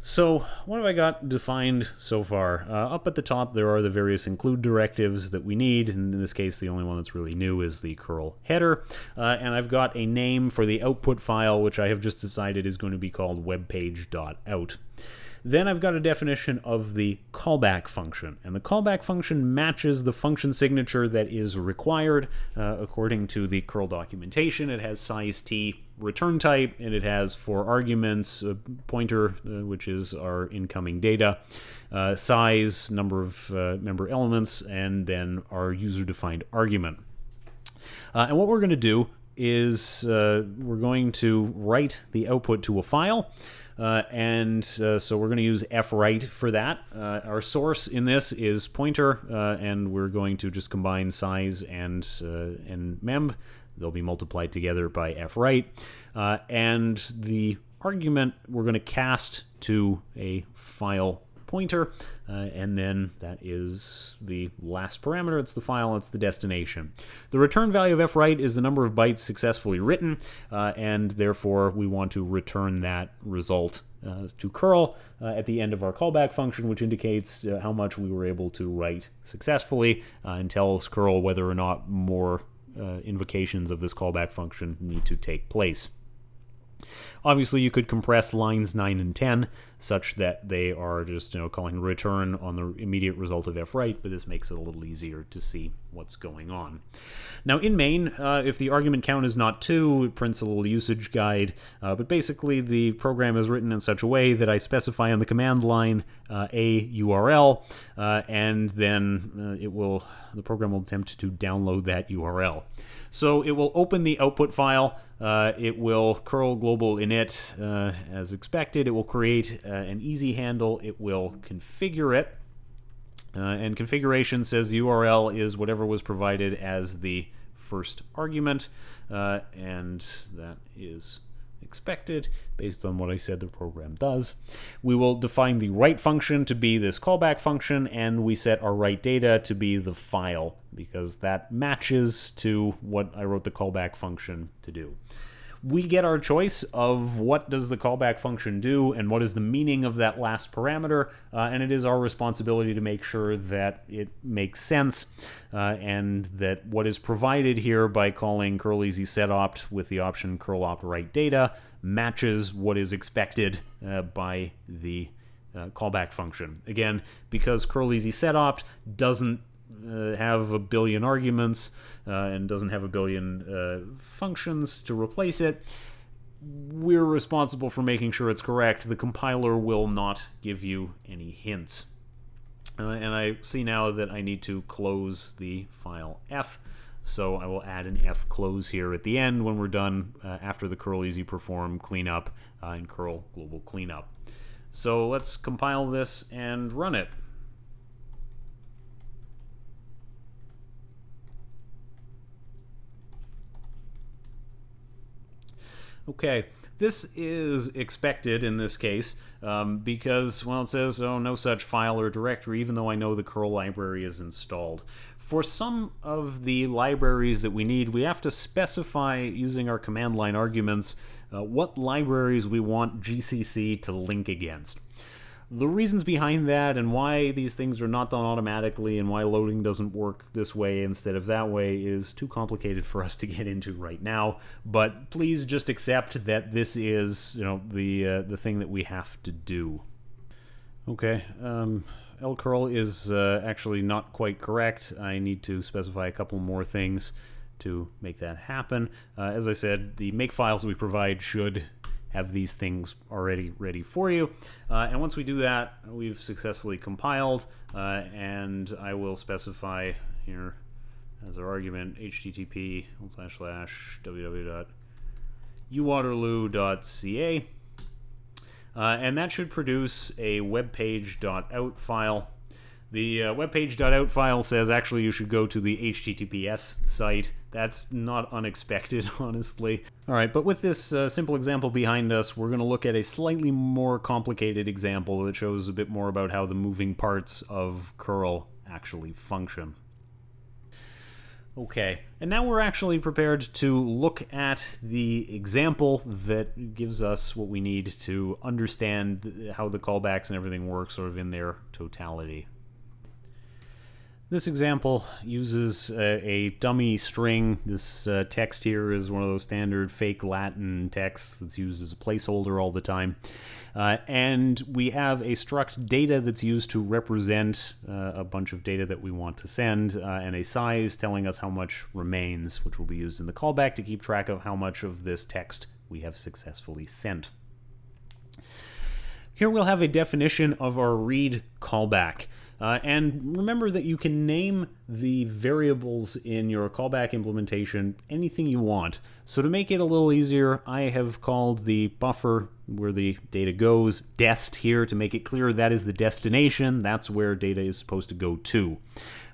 So what have I got defined so far? Up at the top there are the various include directives that we need, and in this case the only one that's really new is the curl header, and I've got a name for the output file which I have just decided is going to be called webpage.out. Then I've got a definition of the callback function, and the callback function matches the function signature that is required according to the curl documentation. It has size t return type, and it has 4 arguments, a pointer, which is our incoming data, size, number of member elements, and then our user-defined argument. And what we're going to do is we're going to write the output to a file, so we're going to use fwrite for that. Our source in this is pointer, and we're going to just combine size and mem. They'll be multiplied together by fwrite, and the argument we're going to cast to a file pointer, and then that is the last parameter. It's the file, it's the destination. The return value of fwrite is the number of bytes successfully written, and therefore we want to return that result to curl at the end of our callback function, which indicates how much we were able to write successfully, and tells curl whether or not more invocations of this callback function need to take place. Obviously, you could compress lines 9 and 10 such that they are just calling return on the immediate result of fwrite, but this makes it a little easier to see what's going on. Now in main, if the argument count is not 2, it prints a little usage guide, but basically the program is written in such a way that I specify on the command line a URL, and then the program will attempt to download that URL. So it will open the output file, it will curl global init as expected, it will create an easy handle, it will configure it, and configuration says the URL is whatever was provided as the first argument, and that is expected based on what I said the program does. We will define the write function to be this callback function, and we set our write data to be the file, because that matches to what I wrote the callback function to do. We get our choice of what does the callback function do and what is the meaning of that last parameter, and it is our responsibility to make sure that it makes sense, and that what is provided here by calling curl easy setopt with the option curl opt write data matches what is expected by the callback function. Again, because curl easy setopt doesn't have a billion arguments and doesn't have a billion functions to replace it, we're responsible for making sure it's correct. The compiler will not give you any hints. And I see now that I need to close the file F, so I will add an F close here at the end when we're done after the curl easy perform cleanup and curl global cleanup. So let's compile this and run it. Okay, this is expected in this case because, well, it says, oh, no such file or directory, even though I know the curl library is installed. For some of the libraries that we need, we have to specify using our command line arguments what libraries we want GCC to link against. The reasons behind that and why these things are not done automatically and why loading doesn't work this way instead of that way is too complicated for us to get into right now, but please just accept that this is the thing that we have to do. Okay, lcurl is actually not quite correct. I need to specify a couple more things to make that happen. As I said, the makefiles we provide should have these things already ready for you. And once we do that, we've successfully compiled, and I will specify here as our argument http://www.uwaterloo.ca, and that should produce a webpage.out file. The webpage.out file says actually you should go to the HTTPS site. That's not unexpected, honestly. All right, but with this simple example behind us, we're going to look at a slightly more complicated example that shows a bit more about how the moving parts of curl actually function. Okay, and now we're actually prepared to look at the example that gives us what we need to understand how the callbacks and everything work sort of in their totality. This example uses a dummy string. This text here is one of those standard fake Latin texts that's used as a placeholder all the time. And we have a struct data that's used to represent a bunch of data that we want to send, and a size telling us how much remains, which will be used in the callback to keep track of how much of this text we have successfully sent. Here we'll have a definition of our read callback. And remember that you can name the variables in your callback implementation anything you want. So to make it a little easier, I have called the buffer where the data goes dest here to make it clear that is the destination. That's where data is supposed to go to.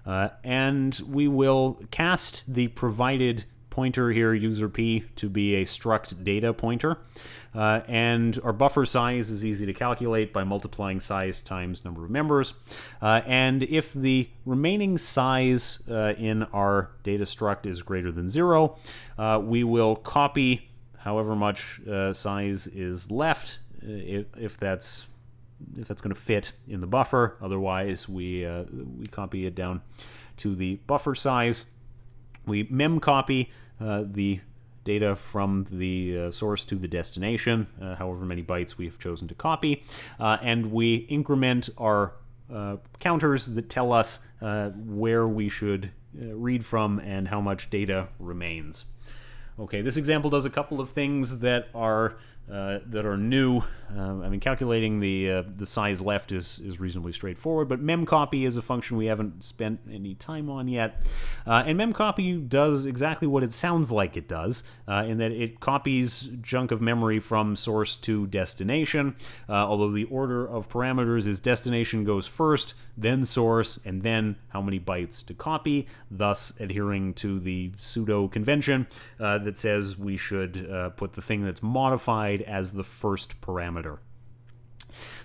And we will cast the provided pointer here, user p, to be a struct data pointer. And our buffer size is easy to calculate by multiplying size times number of members. And if the remaining size in our data struct is greater than 0, we will copy however much size is left, if that's going to fit in the buffer. Otherwise, we copy it down to the buffer size. We memcopy the data from the source to the destination, however many bytes we have chosen to copy, and we increment our counters that tell us where we should read from and how much data remains. Okay, this example does a couple of things that are new. I mean, calculating the size left is reasonably straightforward, but memcopy is a function we haven't spent any time on yet. And memcopy does exactly what it sounds like it does, in that it copies chunk of memory from source to destination, although the order of parameters is destination goes first, then source, and then how many bytes to copy, thus adhering to the pseudo convention that says we should put the thing that's modified as the first parameter.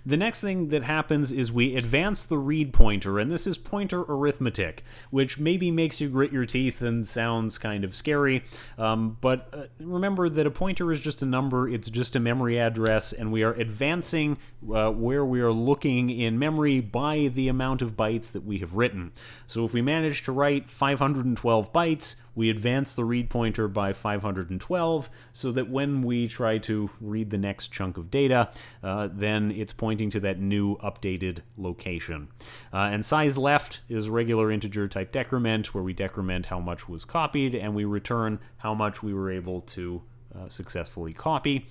The next thing that happens is we advance the read pointer, and this is pointer arithmetic, which maybe makes you grit your teeth and sounds kind of scary, but remember that a pointer is just a number, it's just a memory address, and we are advancing where we are looking in memory by the amount of bytes that we have written. So if we manage to write 512 bytes, we advance the read pointer by 512, so that when we try to read the next chunk of data, then it's pointing to that new updated location. And size left is regular integer type decrement, where we decrement how much was copied, and we return how much we were able to successfully copy.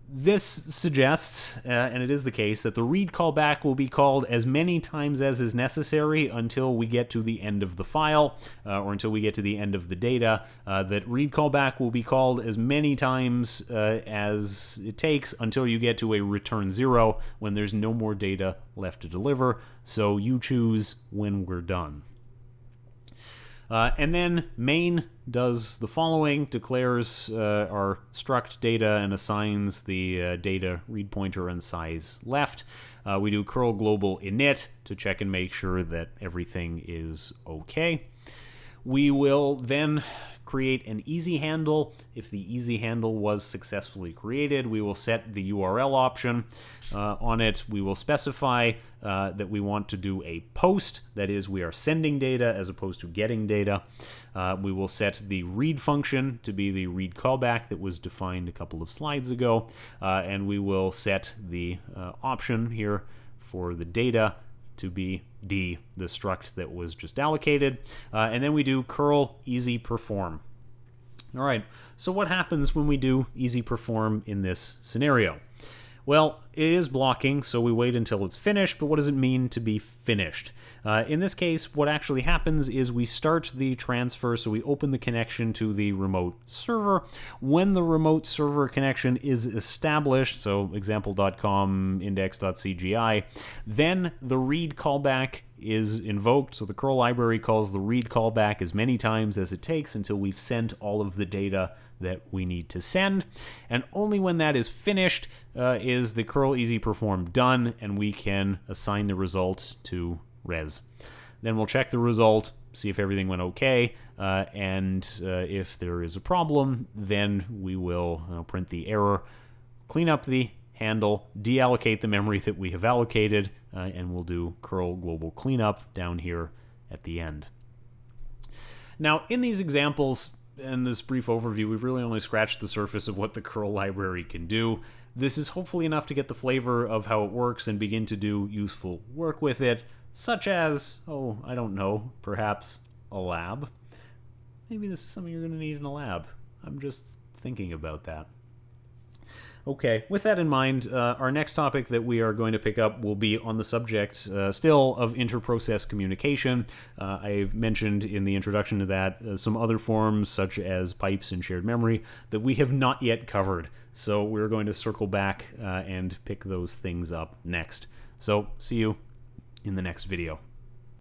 This suggests, and it is the case, that the read callback will be called as many times as is necessary until we get to the end of the file, or until we get to the end of the data. That read callback will be called as many times as it takes until you get to a return 0, when there's no more data left to deliver. So you choose when we're done. And then main does the following: declares our struct data and assigns the data read pointer and size left. We do curl global init to check and make sure that everything is okay. We will then create an easy handle. If the easy handle was successfully created, we will set the URL option on it. We will specify that we want to do a post, that is, we are sending data as opposed to getting data. We will set the read function to be the read callback that was defined a couple of slides ago, and we will set the option here for the data to be D, the struct that was just allocated, and then we do curl easy perform. All right, so what happens when we do easy perform in this scenario? Well, it is blocking, so we wait until it's finished, but what does it mean to be finished? In this case, what actually happens is we start the transfer, so we open the connection to the remote server. When the remote server connection is established, so example.com index.cgi, then the read callback is invoked, so the curl library calls the read callback as many times as it takes until we've sent all of the data that we need to send, and only when that is finished is the curl easy perform done, and we can assign the result to res. Then we'll check the result, see if everything went okay, and if there is a problem, then we will print the error, clean up the handle, deallocate the memory that we have allocated, and we'll do curl global cleanup down here at the end. Now, in these examples and this brief overview, we've really only scratched the surface of what the curl library can do. This is hopefully enough to get the flavor of how it works and begin to do useful work with it, such as, oh, I don't know, perhaps a lab. Maybe this is something you're going to need in a lab. I'm just thinking about that. Okay, with that in mind, our next topic that we are going to pick up will be on the subject still of inter-process communication. I've mentioned in the introduction to that some other forms such as pipes and shared memory that we have not yet covered. So we're going to circle back and pick those things up next. So see you in the next video.